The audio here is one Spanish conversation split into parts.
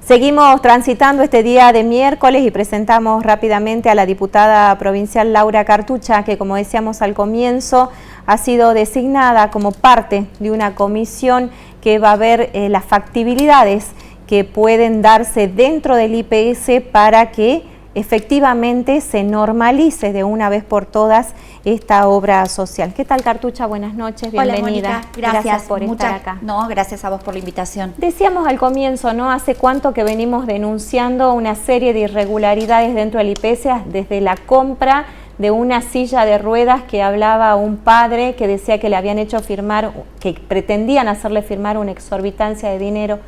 Seguimos transitando este día de miércoles y presentamos rápidamente a la diputada provincial Laura Cartucha, que como decíamos al comienzo, ha sido designada como parte de una comisión que va a ver las factibilidades que pueden darse dentro del IPS para que efectivamente se normalice de una vez por todas esta obra social. ¿Qué tal, Cartucha? Buenas noches, bienvenida. Hola, Mónica. Gracias por estar acá. No, gracias a vos por la invitación. Decíamos al comienzo, ¿no? Hace cuánto que venimos denunciando una serie de irregularidades dentro del IPS, desde la compra de una silla de ruedas que hablaba un padre que decía que le habían hecho firmar, que pretendían hacerle firmar una exorbitancia de dinero.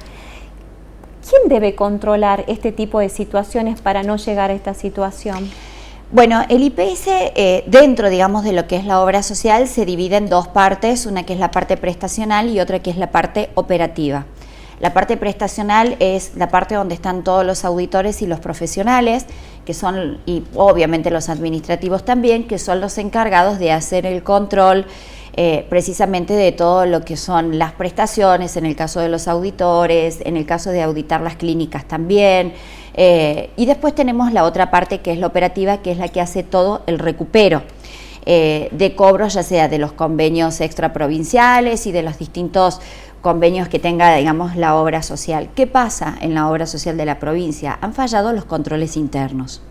¿Quién debe controlar este tipo de situaciones para no llegar a esta situación? Bueno, el IPS dentro, digamos, de lo que es la obra social se divide en dos partes, una que es la parte prestacional y otra que es la parte operativa. La parte prestacional es la parte donde están todos los auditores y los profesionales, que son, y obviamente los administrativos también, que son los encargados de hacer el control precisamente de todo lo que son las prestaciones, en el caso de los auditores, en el caso de auditar las clínicas también, y después tenemos la otra parte que es la operativa, que es la que hace todo el recupero de cobros, ya sea de los convenios extraprovinciales y de los distintos convenios que tenga, digamos, la obra social. ¿Qué pasa en la obra social de la provincia? Han fallado los controles internos.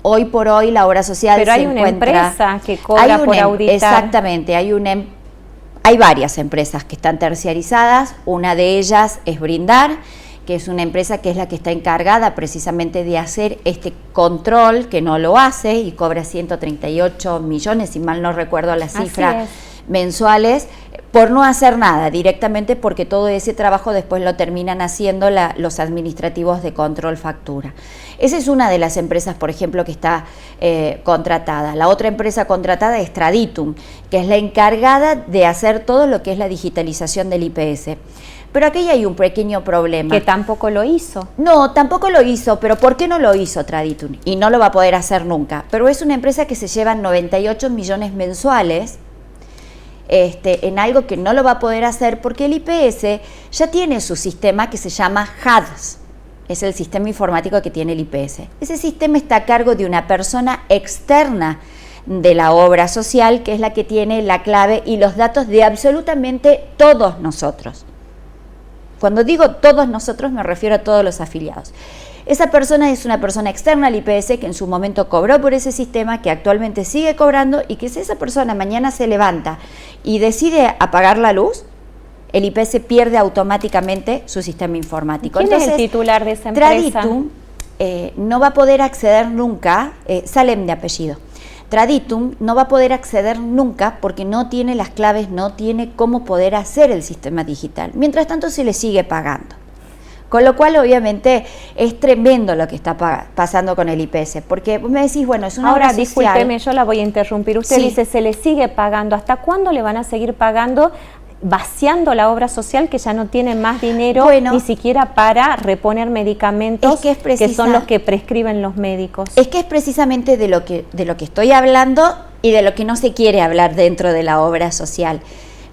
Hoy por hoy la obra social pero hay una empresa que cobra por auditar. Exactamente, hay varias empresas que están terciarizadas. Una de ellas es Brindar, que es una empresa que es la que está encargada precisamente de hacer este control, que no lo hace y cobra 138 millones, si mal no recuerdo la cifra, mensuales, por no hacer nada, directamente porque todo ese trabajo después lo terminan haciendo los administrativos de control factura. Esa es una de las empresas, por ejemplo, que está contratada. La otra empresa contratada es Traditum, que es la encargada de hacer todo lo que es la digitalización del IPS. Pero aquí hay un pequeño problema. Que tampoco lo hizo. No, tampoco lo hizo, pero ¿por qué no lo hizo Traditum? Y no lo va a poder hacer nunca. Pero es una empresa que se lleva 98 millones mensuales en algo que no lo va a poder hacer porque el IPS ya tiene su sistema que se llama HADS, es el sistema informático que tiene el IPS. Ese sistema está a cargo de una persona externa de la obra social, que es la que tiene la clave y los datos de absolutamente todos nosotros. Cuando digo todos nosotros me refiero a todos los afiliados. Esa persona es una persona externa al IPS que en su momento cobró por ese sistema, que actualmente sigue cobrando, y que si esa persona mañana se levanta y decide apagar la luz, el IPS pierde automáticamente su sistema informático. ¿Quién es el titular de esa empresa? Traditum no va a poder acceder nunca, Salem de apellido. Traditum no va a poder acceder nunca porque no tiene las claves, no tiene cómo poder hacer el sistema digital. Mientras tanto se le sigue pagando. Con lo cual, obviamente, es tremendo lo que está pasando con el IPS, porque vos me decís, bueno, es una obra social. Ahora, discúlpeme, yo la voy a interrumpir. Usted dice, se le sigue pagando. ¿Hasta cuándo le van a seguir pagando, vaciando la obra social, que ya no tiene más dinero ni siquiera para reponer medicamentos que son los que prescriben los médicos? Es que es precisamente de lo que estoy hablando y de lo que no se quiere hablar dentro de la obra social.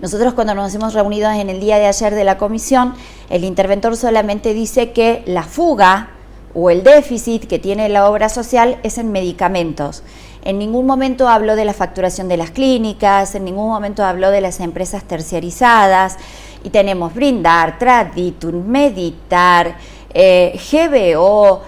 Nosotros, cuando nos hemos reunido en el día de ayer de la comisión, el interventor solamente dice que la fuga o el déficit que tiene la obra social es en medicamentos. En ningún momento habló de la facturación de las clínicas, en ningún momento habló de las empresas terciarizadas, y tenemos Brindar, Traditum, Meditar, GBO,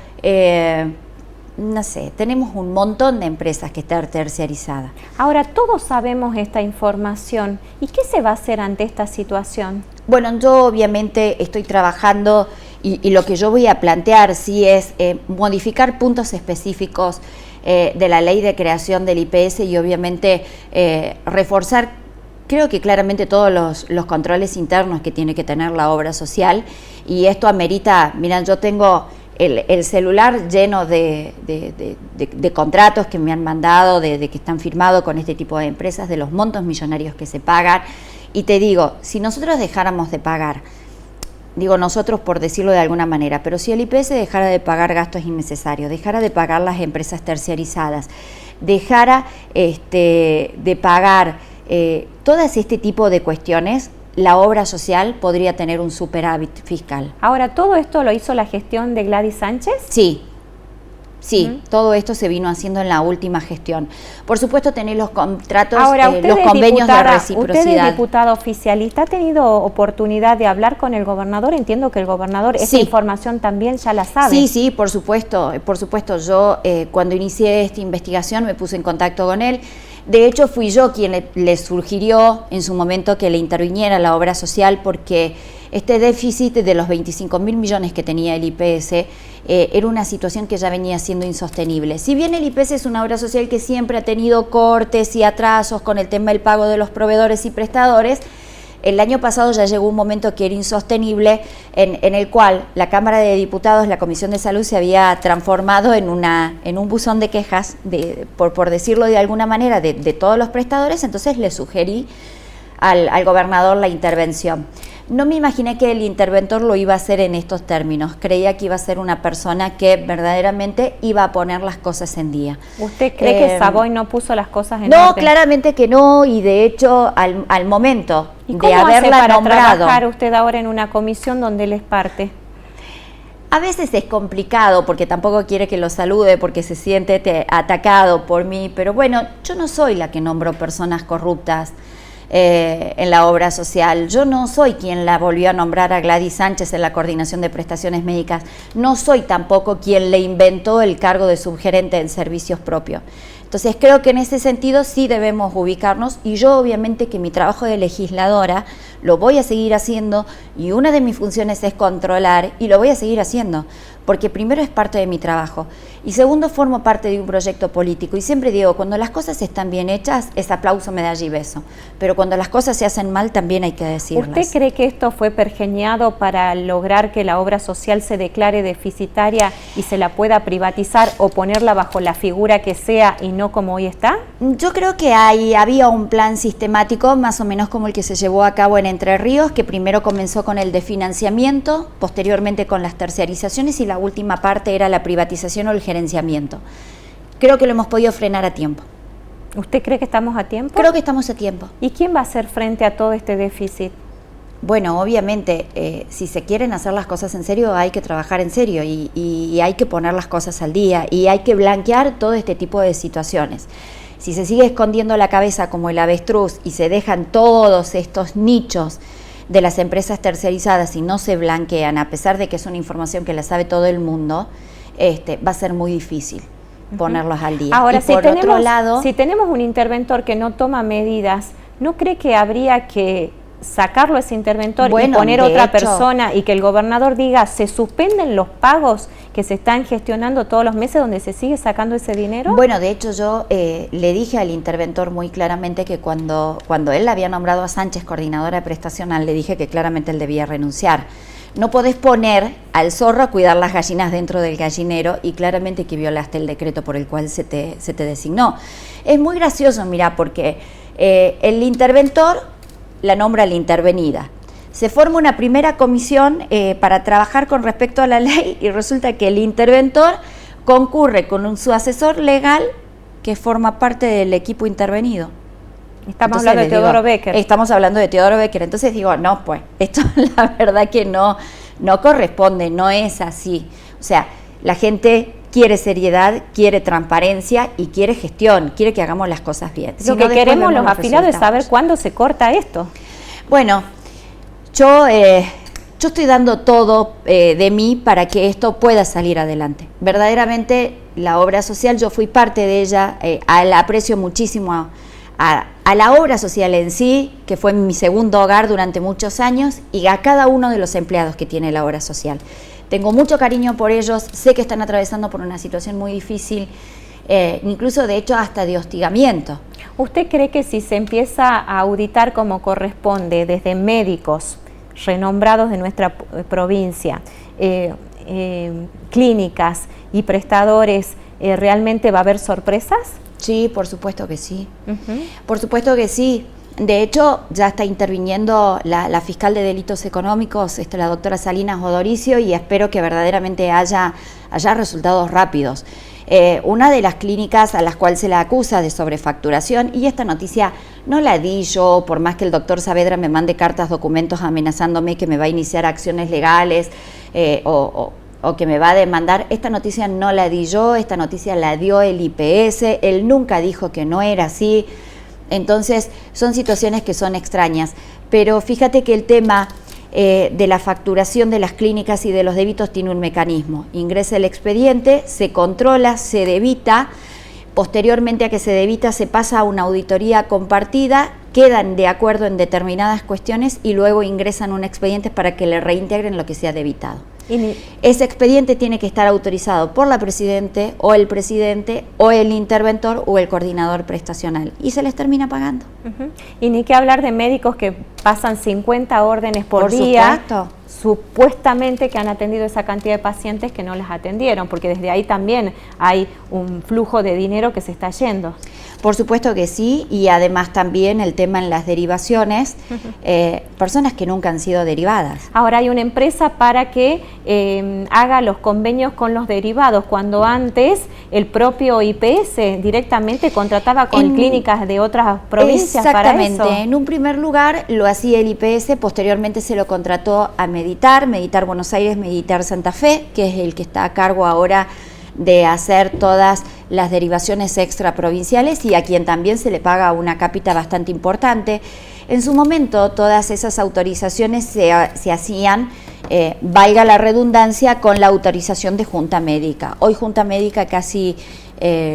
no sé, tenemos un montón de empresas que están terciarizadas. Ahora, todos sabemos esta información. ¿Y qué se va a hacer ante esta situación? Bueno, yo obviamente estoy trabajando y lo que yo voy a plantear sí es modificar puntos específicos de la ley de creación del IPS y obviamente reforzar, creo que claramente todos los controles internos que tiene que tener la obra social, y esto amerita, miren, yo tengo el celular lleno de contratos que me han mandado, de que están firmados con este tipo de empresas, de los montos millonarios que se pagan, y te digo, si nosotros dejáramos de pagar, digo nosotros por decirlo de alguna manera, pero si el IPS dejara de pagar gastos innecesarios, dejara de pagar las empresas terciarizadas, dejara de pagar todas este tipo de cuestiones, la obra social podría tener un superávit fiscal. Ahora, ¿todo esto lo hizo la gestión de Gladys Sánchez? Sí. Sí, todo esto se vino haciendo en la última gestión. Por supuesto, tener los contratos, ahora, los convenios de reciprocidad. Usted es diputada oficialista, ¿ha tenido oportunidad de hablar con el gobernador? Entiendo que el gobernador esa información también ya la sabe. Sí, sí, por supuesto. Yo cuando inicié esta investigación me puse en contacto con él. De hecho, fui yo quien le sugirió en su momento que le interviniera la obra social, porque este déficit de los 25.000 millones que tenía el IPS era una situación que ya venía siendo insostenible. Si bien el IPS es una obra social que siempre ha tenido cortes y atrasos con el tema del pago de los proveedores y prestadores, el año pasado ya llegó un momento que era insostenible, en el cual la Cámara de Diputados, la Comisión de Salud, se había transformado en un buzón de quejas, por decirlo de alguna manera, de todos los prestadores. Entonces le sugerí al gobernador la intervención. No me imaginé que el interventor lo iba a hacer en estos términos. Creía que iba a ser una persona que verdaderamente iba a poner las cosas en día. ¿Usted cree que Savoy no puso las cosas en orden? No, claramente que no, y de hecho al momento de haberla nombrado... ¿Y cómo hace para trabajar usted ahora en una comisión donde él es parte? A veces es complicado porque tampoco quiere que lo salude porque se siente atacado por mí, pero bueno, yo no soy la que nombró personas corruptas en la obra social. Yo no soy quien la volvió a nombrar a Gladys Sánchez en la coordinación de prestaciones médicas. No soy tampoco quien le inventó el cargo de subgerente en servicios propios. Entonces creo que en ese sentido sí debemos ubicarnos, y yo obviamente que mi trabajo de legisladora lo voy a seguir haciendo, y una de mis funciones es controlar, y lo voy a seguir haciendo, porque primero es parte de mi trabajo, y segundo formo parte de un proyecto político, y siempre digo, cuando las cosas están bien hechas es aplauso, medalla y beso, pero cuando las cosas se hacen mal también hay que decirlas. ¿Usted cree que esto fue pergeñado para lograr que la obra social se declare deficitaria y se la pueda privatizar o ponerla bajo la figura que sea y no como hoy está? Yo creo que había un plan sistemático, más o menos como el que se llevó a cabo en Entre Ríos, que primero comenzó con el de financiamiento, posteriormente con las terciarizaciones, y la última parte era la privatización o el gerenciamiento. Creo que lo hemos podido frenar a tiempo. ¿Usted cree que estamos a tiempo? Creo que estamos a tiempo. ¿Y quién va a hacer frente a todo este déficit? Bueno, obviamente, si se quieren hacer las cosas en serio, hay que trabajar en serio, y hay que poner las cosas al día, y hay que blanquear todo este tipo de situaciones. Si se sigue escondiendo la cabeza como el avestruz y se dejan todos estos nichos de las empresas terciarizadas y no se blanquean, a pesar de que es una información que la sabe todo el mundo, va a ser muy difícil ponerlos al día. Ahora, y por otro lado, si tenemos un interventor que no toma medidas, ¿no cree que habría que sacarlo ese interventor y poner otra persona, y que el gobernador diga, se suspenden los pagos que se están gestionando todos los meses donde se sigue sacando ese dinero? Bueno, de hecho yo le dije al interventor muy claramente que cuando él había nombrado a Sánchez coordinadora de prestacional, le dije que claramente él debía renunciar. No podés poner al zorro a cuidar las gallinas dentro del gallinero, y claramente que violaste el decreto por el cual se te designó. Es muy gracioso, mirá, porque el interventor la nombra la intervenida. Se forma una primera comisión para trabajar con respecto a la ley, y resulta que el interventor concurre con su asesor legal que forma parte del equipo intervenido. Estamos hablando de Teodoro Becker. Estamos hablando de Teodoro Becker. Entonces digo, no, pues, esto la verdad que no corresponde, no es así. O sea, la gente quiere seriedad, quiere transparencia y quiere gestión, quiere que hagamos las cosas bien. Lo que queremos los afiliados es saber cuándo se corta esto. Bueno, yo estoy dando todo de mí para que esto pueda salir adelante. Verdaderamente la obra social, yo fui parte de ella, la aprecio muchísimo a la obra social en sí, que fue mi segundo hogar durante muchos años, y a cada uno de los empleados que tiene la obra social. Tengo mucho cariño por ellos, sé que están atravesando por una situación muy difícil, incluso de hecho hasta de hostigamiento. ¿Usted cree que si se empieza a auditar como corresponde desde médicos renombrados de nuestra provincia, clínicas y prestadores, realmente va a haber sorpresas? Sí, por supuesto que sí. Por supuesto que sí. De hecho, ya está interviniendo la fiscal de delitos económicos, la doctora Salinas Odoricio, y espero que verdaderamente haya resultados rápidos. Una de las clínicas a las cuales se la acusa de sobrefacturación, y esta noticia no la di yo, por más que el doctor Saavedra me mande cartas, documentos amenazándome que me va a iniciar acciones legales o que me va a demandar, esta noticia no la di yo, esta noticia la dio el IPS, él nunca dijo que no era así. Entonces son situaciones que son extrañas, pero fíjate que el tema de la facturación de las clínicas y de los débitos tiene un mecanismo. Ingresa el expediente, se controla, se debita, posteriormente a que se debita se pasa a una auditoría compartida, quedan de acuerdo en determinadas cuestiones y luego ingresan un expediente para que le reintegren lo que se ha debitado. Ese expediente tiene que estar autorizado por la presidente o el presidente o el interventor o el coordinador prestacional y se les termina pagando. Y ni qué hablar de médicos que pasan 50 órdenes por día, supuesto. Supuestamente que han atendido esa cantidad de pacientes que no las atendieron, porque desde ahí también hay un flujo de dinero que se está yendo. Por supuesto que sí, y además también el tema en las derivaciones, personas que nunca han sido derivadas. Ahora hay una empresa para que haga los convenios con los derivados, cuando antes el propio IPS directamente contrataba con clínicas de otras provincias para eso. Exactamente, en un primer lugar lo hacía el IPS, posteriormente se lo contrató a Meditar Buenos Aires, Meditar Santa Fe, que es el que está a cargo ahora de hacer todas las derivaciones extraprovinciales y a quien también se le paga una cápita bastante importante. En su momento todas esas autorizaciones se hacían, valga la redundancia, con la autorización de Junta Médica. Hoy Junta Médica casi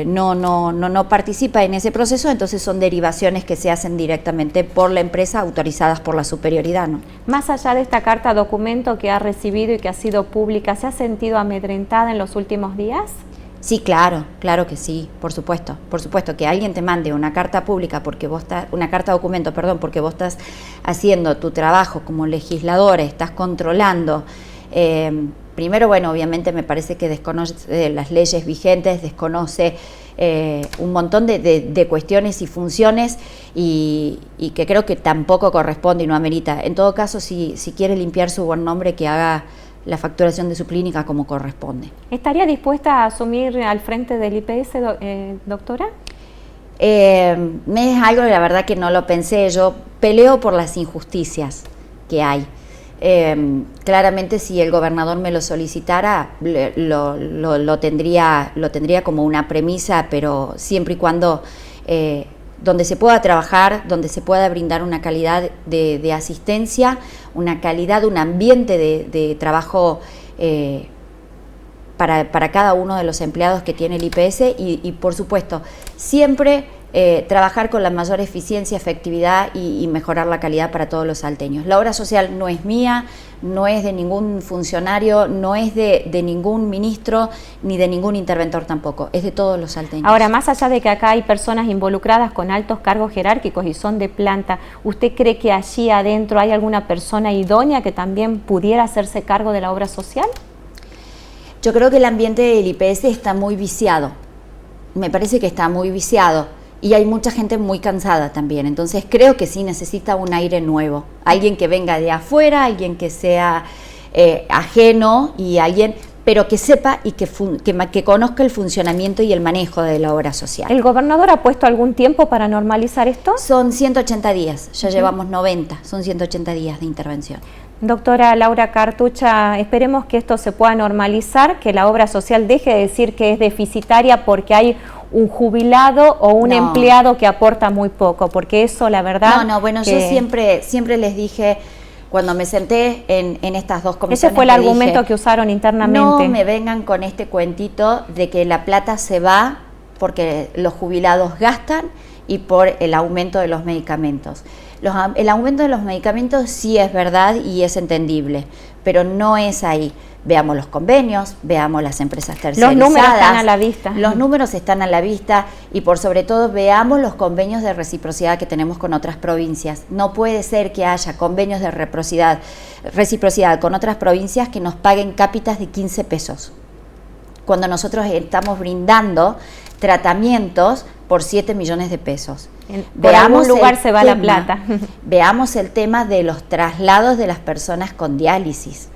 no participa en ese proceso, entonces son derivaciones que se hacen directamente por la empresa autorizadas por la superioridad, ¿no? Más allá de esta carta documento que ha recibido y que ha sido pública, ¿se ha sentido amedrentada en los últimos días? Sí, claro que sí, por supuesto que alguien te mande una carta pública una carta documento, porque vos estás haciendo tu trabajo como legislador, estás controlando. Primero, bueno, obviamente me parece que desconoce las leyes vigentes, desconoce un montón de cuestiones y funciones y que creo que tampoco corresponde y no amerita. En todo caso, si quiere limpiar su buen nombre, que haga la facturación de su clínica como corresponde. ¿Estaría dispuesta a asumir al frente del IPS, doctora? Es algo, la verdad, que no lo pensé. Yo peleo por las injusticias que hay. Claramente, si el gobernador me lo solicitara, lo tendría como una premisa, pero siempre y cuando donde se pueda trabajar, donde se pueda brindar una calidad de asistencia, una calidad, un ambiente de trabajo para cada uno de los empleados que tiene el IPS y por supuesto, siempre trabajar con la mayor eficiencia, efectividad y mejorar la calidad para todos los salteños. La obra social no es mía, no es de ningún funcionario, no es de ningún ministro, ni de ningún interventor tampoco, es de todos los salteños. Ahora, más allá de que acá hay personas involucradas con altos cargos jerárquicos y son de planta, ¿usted cree que allí adentro hay alguna persona idónea que también pudiera hacerse cargo de la obra social? Yo creo que el ambiente del IPS está muy viciado, me parece que está muy viciado. Y hay mucha gente muy cansada también, entonces creo que sí necesita un aire nuevo, alguien que venga de afuera, alguien que sea ajeno y alguien, pero que sepa y que conozca el funcionamiento y el manejo de la obra social. ¿El gobernador ha puesto algún tiempo para normalizar esto? Son 180 días, ya llevamos 90, son 180 días de intervención. Doctora Laura Cartucha, esperemos que esto se pueda normalizar, que la obra social deje de decir que es deficitaria porque hay un jubilado o un empleado que aporta muy poco, porque eso, la verdad... Bueno, yo siempre les dije, cuando me senté en estas dos comisiones... Ese fue el argumento que usaron internamente. No me vengan con este cuentito de que la plata se va porque los jubilados gastan y por el aumento de los medicamentos. El aumento de los medicamentos sí es verdad y es entendible, pero no es ahí. Veamos los convenios, veamos las empresas tercerizadas. Los números están a la vista. Los números están a la vista y por sobre todo veamos los convenios de reciprocidad que tenemos con otras provincias. No puede ser que haya convenios de reciprocidad con otras provincias que nos paguen cápitas de 15 pesos. cuando nosotros estamos brindando tratamientos por 7 millones de pesos. Por algún lugar se va la plata. Veamos el tema de los traslados de las personas con diálisis.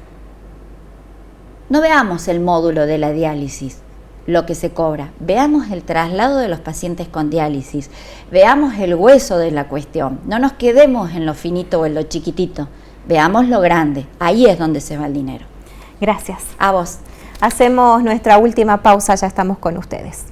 No veamos el módulo de la diálisis, lo que se cobra. Veamos el traslado de los pacientes con diálisis. Veamos el hueso de la cuestión. No nos quedemos en lo finito o en lo chiquitito. Veamos lo grande. Ahí es donde se va el dinero. Gracias. A vos. Hacemos nuestra última pausa, ya estamos con ustedes.